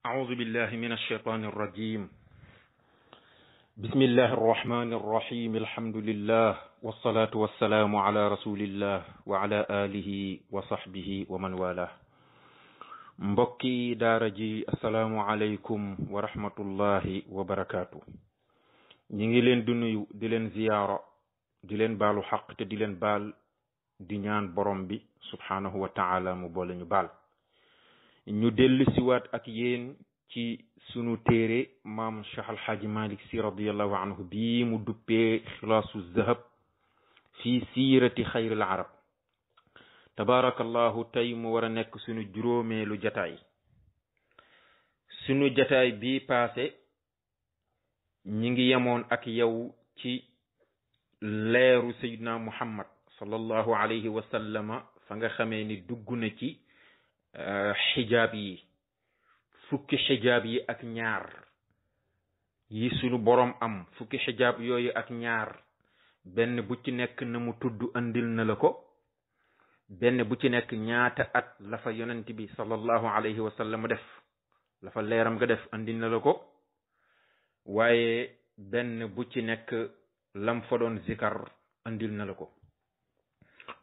أعوذ بالله من الشيطان الرجيم. بسم الله الرحمن الرحيم. الحمد لله والصلاة والسلام على رسول الله وعلى آله وصحبه ومن والاه. mbokki daara ji asalaamu aleykum wa rahmatullahi wa barakaatu. ñi ngi leen di nuyu di leen ziyaara di leen baalu xaq te di leen baal di ñaan borom bi subhaanahu wa taala mu boole ñu baal. ñu dellu siwaat ak yéen ci sunu téere maam Cheikh Alxaaji Malik Si radiallahu anhu bii mu duppee xilaasu zahab fi siirati xayril arab. tabaarakallahu tey mu war a nekk sunu juróomeelu jataay. sunu jataay bii paase ñi ngi yemoon ak yow ci leeru Seydina Muhammad sallallahu alayhi wa sallama fa nga xamee ni dugg na ci xijaab yi, fukki xijaab yi ak ñaar yi sunu borom am. fukki xijaab yooyu ak ñaar benn bu ci nekk na mu tudd andil na la ko, benn bu ci nekk ñaata at la fa yonent bi sallallahu alayhi wa sallam def, la fa leeram nga def andil na la ko, waaye benn bu ci nekk lam fa doon zikar andil na la ko.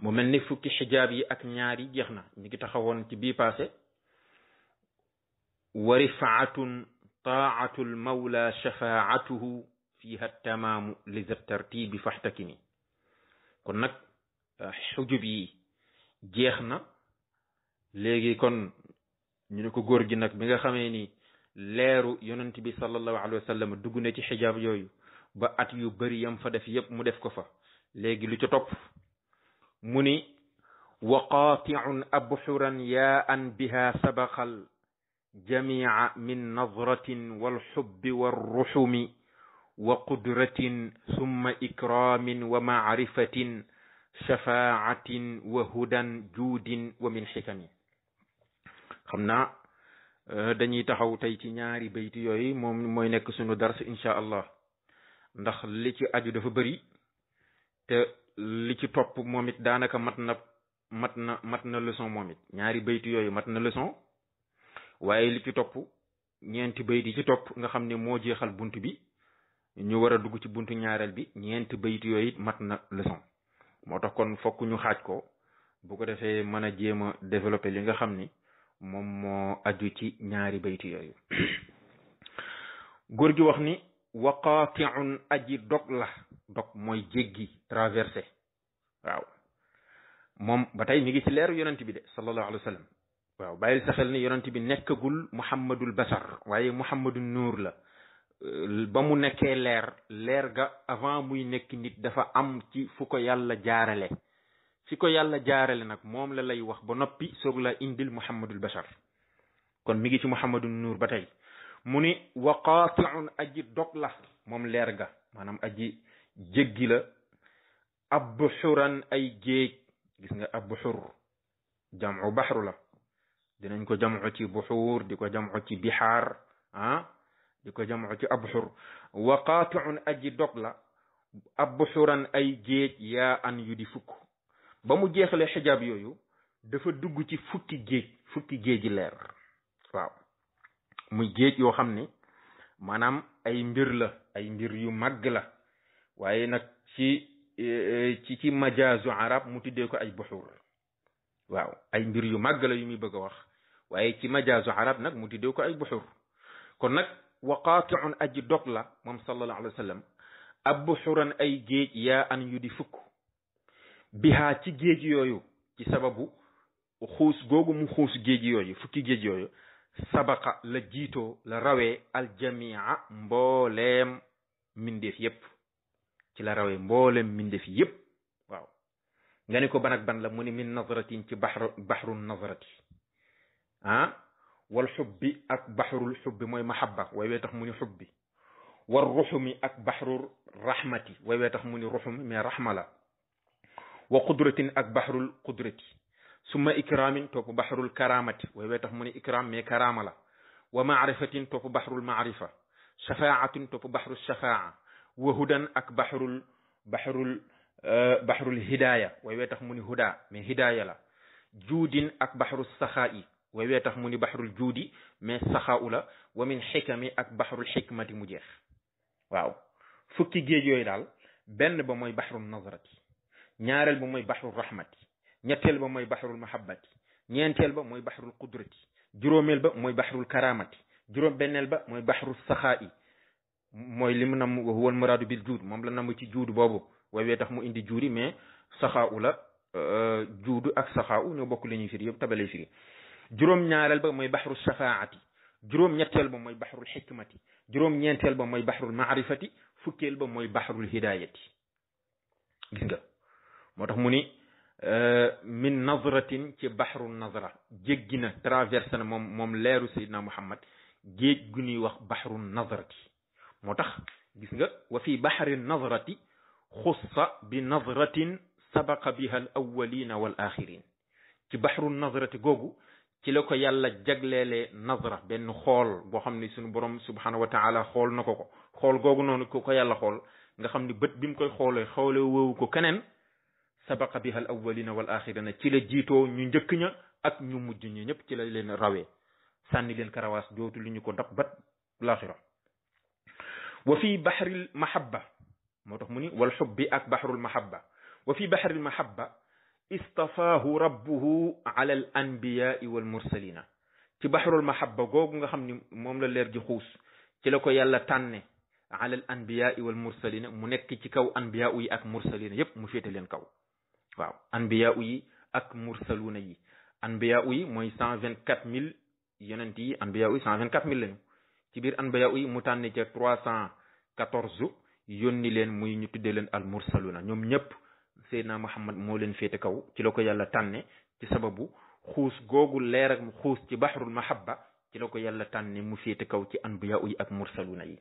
mu mel ni fukki xijaab yi ak ñaar yi jeex na. ñu ngi taxawoon ci bii paase wa rifaatun taatul mawla shafaatuhu fiha tamaamu li za tartibi faxtakimi. kon nag xujub yi jeex na léegi. kon ñu ne ko góor gi nag bi nga xamee ni leeru yonent bi sallallahu alayhi wa sallam dugg na ci xijaab yooyu ba at yu bari yam fa def yépp mu def ko fa, léegi lu ca topp mu ni wa qaatiun abxuran yaa an biha sabaqal jamia min nadratin walxubbi walruxumi wa qudratin summa ikramin wa maarifatin shafaatin wa hudan juudin wa min xikami. xam naa dañuy taxaw tey ci ñaari bayti yooyu, moom mooy nekk sunu dars incha allah, ndax li ci aju dafa bëri te li ci topp moom it daanaka mat na leçon. moom it ñaari bayti yooyu mat na leçon, waaye li ci topp ñeenti bayti yi ci topp nga xam ne moo jeexal bunt bi, ñu war a dugg ci buntu ñaareel bi, ñeenti bayti yooyu it mat na leçon. moo tax kon fokk ñu xaaj ko bu ko defee mën a jéem a développer li nga xam ni moom moo aju ci ñaari bayti yooyu. góor gi wax ni wa qaatiun aji dog la. dog mooy jéggi, traversé. waaw moom ba tey mi ngi ci leeru yonent bi de sallallahu alayhi wa sallam. waaw bàyyil sa xel ni yonent bi nekkagul muhammadul basar, waaye muhammadul nuur la. ba mu nekkee leer ga avant muy nekk nit dafa am ci fu ko yàlla jaarale. fi ko yàlla jaarale nag moom la lay wax ba noppi soog la indil muhammadul basar. kon mi ngi ci muhammadul nuur ba tey. mu ni wa qaatiun aji dog la moom leer ga, maanaam aji jéggi la. abxuran ay géej. gis nga abxur jamu baxru la, dinañ ko jamu ci buxuur, di ko jamu ci bixaar, di ko jamu ci abxur. wa qaatiun aji dog la abxuran ay géej yaa an yu di fukk. ba mu jeexalee xijaab yooyu dafa dugg ci fukki géeji leer. waaw muy géej yoo xam ne maanaam ay mbir la, ay mbir yu màgg la, waaye nag ci majaazu arab mu tuddee ko ay buxur. waaw ay mbir yu màgg la yu muy bëgg a wax, waaye ci majaazu arab nag mu tuddee ko ay buxur. kon nag wa qaatiun aji dog la moom sallallahu alayhi wa sallam abxuran ay géej yaa an yu di fukk. bihaa ci géej yooyu, ci sababu xuus googu mu xuus géej yooyu, fukki géej yooyu, sabaqa la jiitoo la rawee aljamia mbooleem mindeef yépp. ci la rawee mbooleem mindeef yépp. waaw nga ni ko ban ak ban la mu ni min nazratin ci baxru nazrati wal xubbi ak baxrul xubbi mooy mahabba, way wee tax mu ni xubbi. war ruxumi ak baxrul rahmati, way wee tax mu ni ruxum mais rahma la. wa qudratin ak baxrul qudrati. summa ikramin topp baxrul karamati, way wee tax mu ni ikram mais karama la. wa maarifatin topp baxrul maarifa. shafaatin topp baxrul shafaa. wa hudan ak baxrul hidaya, way wee tax mu ni huda mais hidaya la. juudin ak baxrul saxaa'i, waywee tax mu ni baxrul juudi mais saxaau la wa min xikami ak baxrul xikmati mu jeex waaw fukki géej yooyu daal benn ba mooy baxrul nazrati ñaareel ba mooy baxrul rahmati ñetteel ba mooy baxrul mahabbati ñeenteel ba mooy baxrul qudrati juróomeel ba mooy baxrul karamati juróom benneel ba mooy baxrul saxaa'i mooy li mu nam huwal muraadu bil juud moom la namm ci juud boobu waywee tax mu indi juudi mais saxaau la juudu ak saxaau ñoo bokk li ñuy firi yëpp tabalay firi juróom ñaareel ba mooy baxrul shafaati juróom ñetteel ba mooy baxrul xikmati juróom ñeenteel ba mooy baxrul maarifati fukkeel ba mooy baxrul hidayati gis nga moo tax mu ni min nazratin ci baxru nazra jéggi na traversé na moom leeru Seydina Muhammad géej gu ñuy wax baxru nazrati moo tax gis nga wa fi baxri nazrati xussa bi nazratin sabaqa biha al awwalina wal axirin ci baxru nazrati googu ci la ko yàlla jagleele nazra benn xool boo xam ne suñu borom subhanahu wa taala xool na ko xool googu noonu ko yàlla xool nga xam ni bët bi mu koy xoole woowu ko keneen sabaqa biha al awwalina wal axirina ci la jiitoo ñu njëkk ña ak ñu mujj ñi ñëpp ci la leen rawee sànni leen karawaas dootu li ñu ko dab bat laaxira wa fi baxril mahabba moo tax mu ni wal xubbi ak baxrul mahabba wa fi baxril mahabba istafaahu rabbuhu ala al anbiyaai wal mursalina ci baxrul mahabba googu nga xam ni moom la leer ji xuus ci la ko yàlla tànne ala al anbiyaai wal mursalina mu nekk ci kaw anbiyaa yi ak mursalina yépp mu féete leen kaw waaw anbiyaa yi ak mursaluna yi anbiyaa yi mooy 124 000 yonent yi anbiyaa yi 124 000 lañu ci biir anbiyaa yi mu tànne ca 314 yónni leen muy ñu tuddee leen al mursaluna ñoom ñëpp Seydina Muhammad moo leen féete kaw ci la ko yàlla tànne ci sababu xuus googu leer ak xuus ci baxrul mahabba ci la ko yàlla tànne mu féete kaw ci anbiyaa yi ak mursaluna yi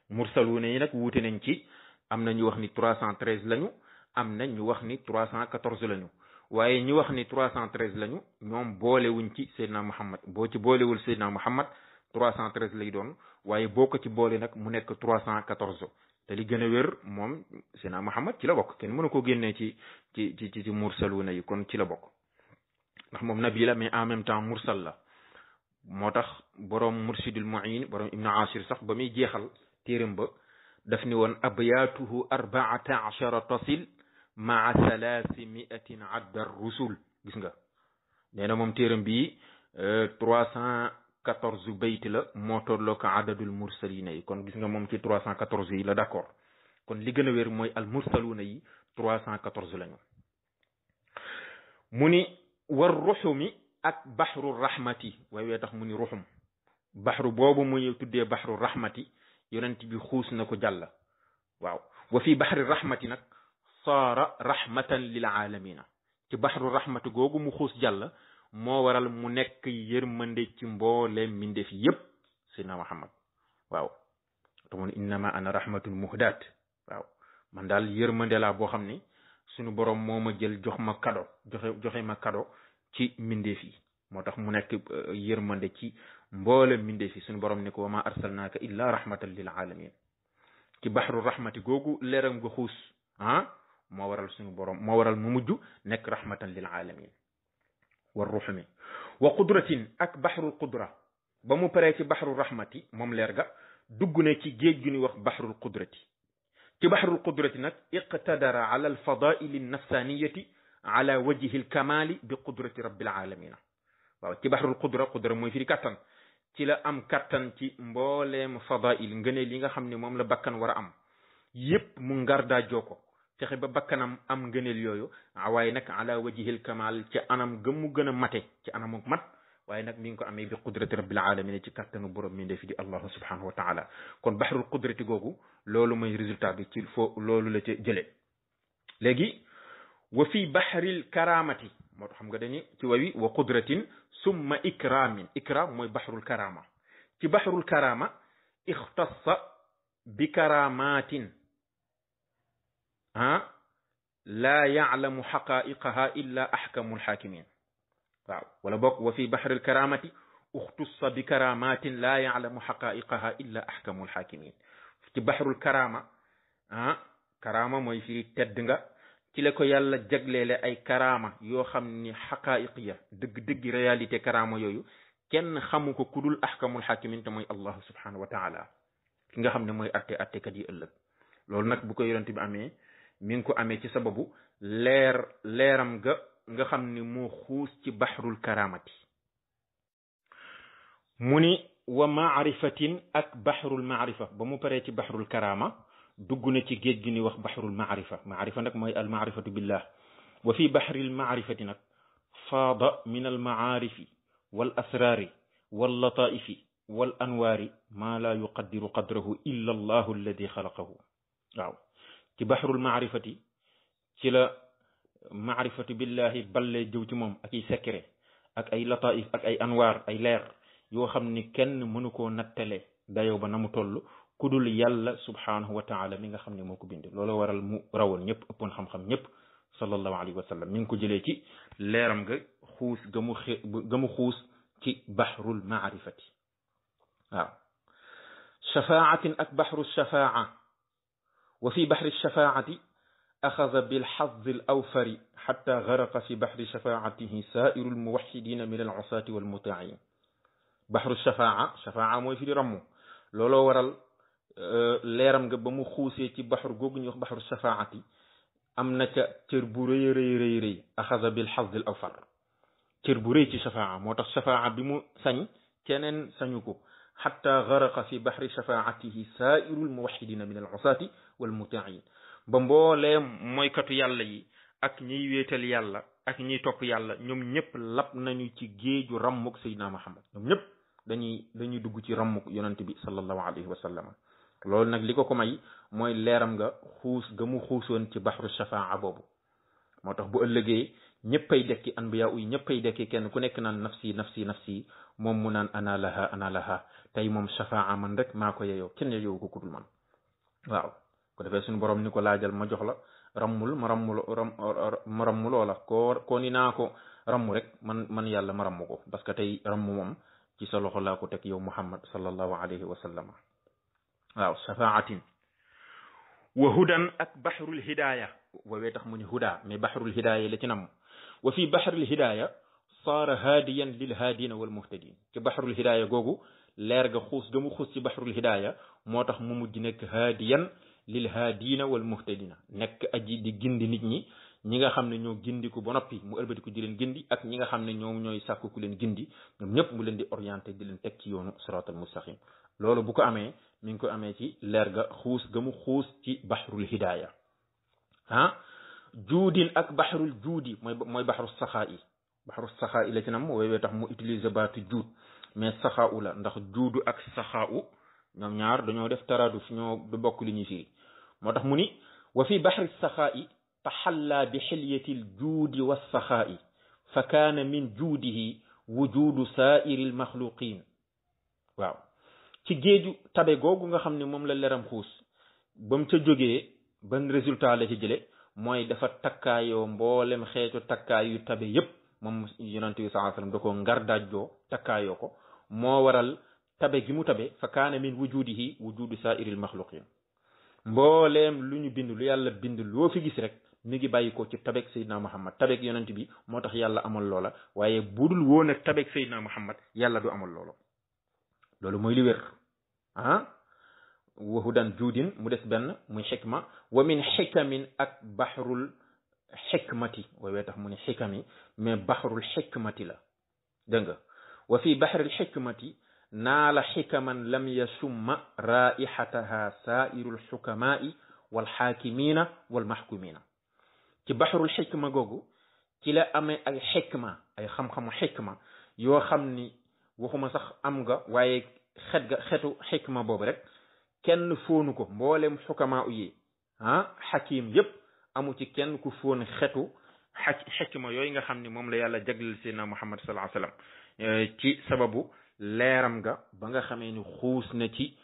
mursaluna yi nag wuute nañ ci am na ñu wax ni 313 lañu am na ñu wax ni 314 lañu waaye ñu wax ni 313 lañu ñoom boolewuñ ci Seydina Muhammad boo ci boolewul Seydina Muhammad 313 lay doon waaye boo ko ci boole nag mu nekk 314 te li gën a wér moom Seydina Muhammad ci la bokk kenn mënu ko génnee ci mursaluna yi kon ci la bokk ndax moom nabi la mais en même temps mursal la moo tax borom mursidul muin borom ibnu ashir sax ba muy jeexal téeram ba daf ni woon abyaatuhu 14 tasil maa 300 adda rusul gis nga nee na moom téeram bi 314 bayt la moo tolloo ko adadul mursalina yi kon gis nga moom ci 314 yi la d'accord kon li gën a wér mooy al mursaluna yi 314 lañu mu ni war ruxumi ak baxru rahmati waaye tax mu ni ruxum baxru boobu muy tuddee baxru rahmati yonent bi xuus na ko jàlla waaw wa fi baxri rahmati nag saara rahmatan lil aalamina ci baxru rahmati googu mu xuus jàlla moo waral mu nekk yërmande ci mboole mbindeef yépp Seydina Muhammad waaw te mun innama ana rahmatul muhdaat waaw man daal yërmande laa boo xam ni suñu borom moo ma jël jox ma kado joxe ma kado ci mbindeef yi moo tax mu nekk yërmande ci mboole mbindeef yi suñu borom ne ko wa ma arsalnaaka illa rahmatan lil alamin ci baxru rahmati googu leeram nga xuus moo waral suñu borom moo waral mu mujj nekk rahmatan lil alamin war ruxumi wa qudratin ak baxrul qudra ba mu paree ci baxru rahmati moom leer ga dugg na ci géej gu ñuy wax baxrul qudrati ci baxrul qudrati nag iqtadara ala alfadaili nafsaniyati ala wajhi alkamali bi qudrati rabbil alamina waaw ci baxrul qudra mooy firi kattan ci la am kattan ci mbooleem fadail ngëneel yi nga xam ne moom la bakkan war a am yépp mu ngardaa joo ko fexe ba bakkanam am ngëneel yooyu waaye nag ala wajhil kamal ci anam gëmu gën a mate ci anamuk mat waaye nag mi ngi ko amee bi qudrati rabbil alamin ci kattanu borom mi ndefi di allahu subhanahu wa taala kon baxrul qudrati googu loolu mooy résultat bi ci foo loolu la ca jëlee léegi wa fi baxril karamati moo tax xam nga dañu ci wawi wa qudratin summa ikramin ikram mooy baxrul karama ci baxrul karama ixtassa bi karamatin laa yaclamu xaqaiqaha illa axkamu lxaakimin waaw wala bokk wa fi baxri lkaramati uxtussa bi karamatin laa yaclamu xaqaiqaha illa axkamu lxaakimin ci baxrul karama karama mooy firi tedd nga ci la ko yàlla jagleele ay karama yoo xam ni xaqaiq ya dëgg-dëgg réalité karama yooyu kenn xamu ko kudul ahkamul hakimin te mooy allahu subhanahu wa taala ki nga xam ne mooy attekat yi ëllëg loolu nag bu ko yonent bi amee mi ngi ko amee ci sababu leeram nga xam ni moo xuus ci baxrul karamati mu ni wa maarifatin ak baxrul maarifa ba mu paree ci baxrul karama dugg na ci géej gi ni wax baxrul maarifa maarifa nag mooy al maarifatu billah wa fi baxril maarifati nag faada min al maarifi wal asraari wal lataifi wal anwaari maa laa yuqaddiru qadrahu illa allahu alladi xalaqahu waaw ci baxrul maarifati ci la maarifatu billahi ballee jëw ci moom ak ay secret ak ay lataif ak ay anwaar ay leer yoo xam ni kenn mënu koo nattale dayoo ba na mu toll kudul yàlla subhanahu wa taala mi nga xam ne moo ko bind loolu waral mu rawoon ñëpp ëppoon xam-xam ñëpp sallallahu alayhi wa sallam mi ngi ko jëlee ci leeram nga xuus ga mu xuus ci baxrul maarifati waaw shafaatin ak baxru shafaa wa fi baxri shafaati axada bilxazzi al awfari xatta garaqa fi baxri shafaatihi saairu almuwaxidina min al usaati wal mutiin baxru shafaa mooy fi di rammu looloo waral leeram nga ba mu xuusee ci baxru googu ñuy wax baxru shafaati am na ca cër bu rëy rëy rëy axada bilxazzi al awfar cër bu rëy ci shafaa moo tax shafaa bi mu sañ keneen sañu ko xatta garaqa fi baxri shafaatihi saairu almuwaxidina min al usaati wal mutiin ba mboolee mooykatu yàlla yi ak ñiy wéetal yàlla ak ñiy topp yàlla ñoom ñëpp lap nañu ci géeju rammuk Seydina Muhammad ñoom ñëpp dañuy dugg ci rammuk yonent bi sallallahu alayhi wa sallam loolu nag li ko may mooy leeram nga xuus ga mu xuusoon ci baxru shafaa boobu moo tax bu ëllëgee ñëppay dekki anbiya yi ñëppay dekki kenn ku nekk naan nafsi nafsi nafsi moom mu naan ana laha tey moom shafaa man rek maa ko yeyoo kenn yeyoo ko kudul man waaw ko defee suñu borom ni ko laajal ma jox la rammul ma rammu loola koo ni naa ko rammu rek man yàlla ma rammu ko parce que tey rammu moom ci sa loxo laa ko teg yow Muhammad sallallahu alayhi wa sallam waaw shafaatin wa hudan ak baxrul hidaya woowee tax mu ni huda mais baxrul hidaya la ci nam wa fi baxril hidaya saara haadiyan lil haadina wal muhtadin ci baxrul hidaya googu leer ga xuus ga mu xuus ci baxrul hidaya moo tax mu mujj nekk haadiyan lil haadina wal muhtadina nekk aji di gindi nit ñi nga xam ne ñoo gindiku ba noppi mu ëlbatiku di leen gindi ak ñi nga xam ne ñoom ñooy sàkku ku leen gindi ñoom ñëpp mu leen di orienté di leen teg ci yoonu siratal mustaqim loolu bu ko amee mi ngi ko amee ci leer ga xuus ga mu xuus ci baxrul hidaya juudin ak baxrul juudi mooy baxru saxaa yi la ci nam woowee tax mu utiliser baatu juud mais saxaa u la ndax juudu ak saxaa u ñoom ñaar dañoo def taraduf ñoo bokk li ñuy firi moo tax mu ni wa fi baxri saxaa'i taxalla bi xilyati l juudi wa saxaa'i fa kaana min juudihi wujudu saairi l maxluqin waaw ci géeju tabe googu nga xam ne moom la leram xuus ba mu ca jógee ban résultat la ci jële mooy dafa takkaayoo mboolem xeetu takkaay yu tabe yépp moom yonente bi sallallahu alayhi wasallam da ko ngar daajjoo takkaayoo ko moo waral tabe gi mu tabe fa kaana min wujudihi wujudu saairi l maxluqin mbooleem lu ñu bind lu yàlla bind loo fi gis rek mi ngi bàyyi ko ci tabek Seydina Muhammad tabek yonent bi moo tax yàlla amal loola waaye budul woon ak tabek Seydina Muhammad yàlla du amal loolu mooy li wér wa hudan juudin mu des benn muy xikma wa min xikamin ak baxrul xikmati woowee tax mu ne xikami mais baxrul xikmati la dégg nga wa fi baxril xikmati naala xikaman lam yasumma raihataha saairu lxukamaai walxaakimina walmaxkumina ci baxrul xikma googu ci la amee ay xikma ay xam-xamu xikma yoo xam ni waxuma sax am nga waaye xetu xikma boobu rek kenn foonu ko mboolem xukamaa yi xakim yépp amu ci kenn ku foon xetu xikma yooyu nga xam ni moom la yàlla jagleel seydina Muhammad sallallahu alayhi wasallam ci sababu leeram nga ba nga xamee ni xuus na ci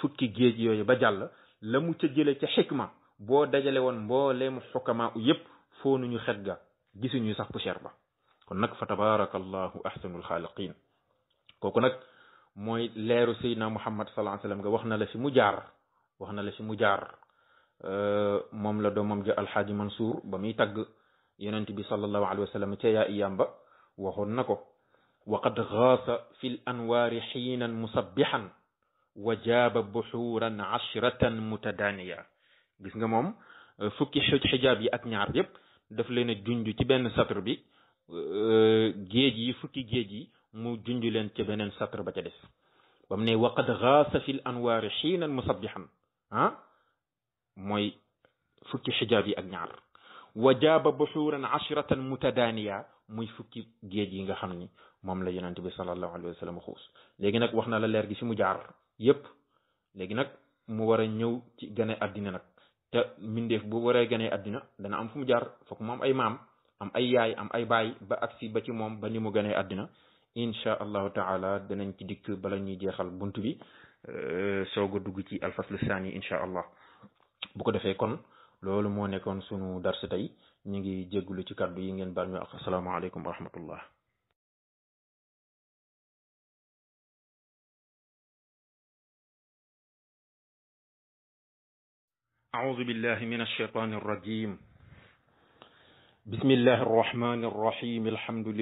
fukki géej yooyu ba jàll la mu ca jële ca xikma boo dajale woon mbooleemu xukamaa u yépp foonuñu xet ga gisuñu sax poussière ba kon nag fa tabarakallahu ahsanul xaaliqin kooku nag mooy leeru seydina Muhammad sallallahu alayhi wasallam nga wax na la fi mu jaar moom la doomam ja alxaaji Mansour ba muy tagg yonent bi sallallahu alayhi wasallam ca yaa iyam ba waxoon na ko wa qad gaasa fi l anwaari xiinan musabbihan wa jaaba buxuuran ashratan mutadaaniya. gis nga moom fukki xijaab yi ak ñaar yépp daf leen a junj ci benn satr bi, géej yi fukki géej yi mu junj leen ca beneen satr ba ca des ba mu ne wa qad gaasa fi l anwaari xiinan musabbihan mooy fukki xijaab yi ak ñaar. wa jaaba buxuuran ashratan mutadaaniya muy fukki géej yi nga xam ni moom la yonent bi sallallahu alayhi wa sallam xuus. léegi nag wax na la leer gi fi mu jaar yépp. léegi nag mu war a ñëw ci gane àddina nag, te mbindeef bu waree gane àddina dana am fu mu jaar, foog mu am ay maam, am ay yaay, am ay baay, ba agsi ba ci moom ba ni mu ganee àddina. insha allahu taala danañ ci dikk bala ñuy jeexal bunt bi, soog a dugg ci alfaslu saani insha allah. bu ko defee kon loolu moo nekkoon sunu dars tey. ñu ngi jéggulu ci kàddu yi, ngeen baal ñu ak asalaamaaleykum wa rahmatullah. أعوذ بالله من الشيطان الرجيم. بسم الله الرحمن الرحيم. الحمد لله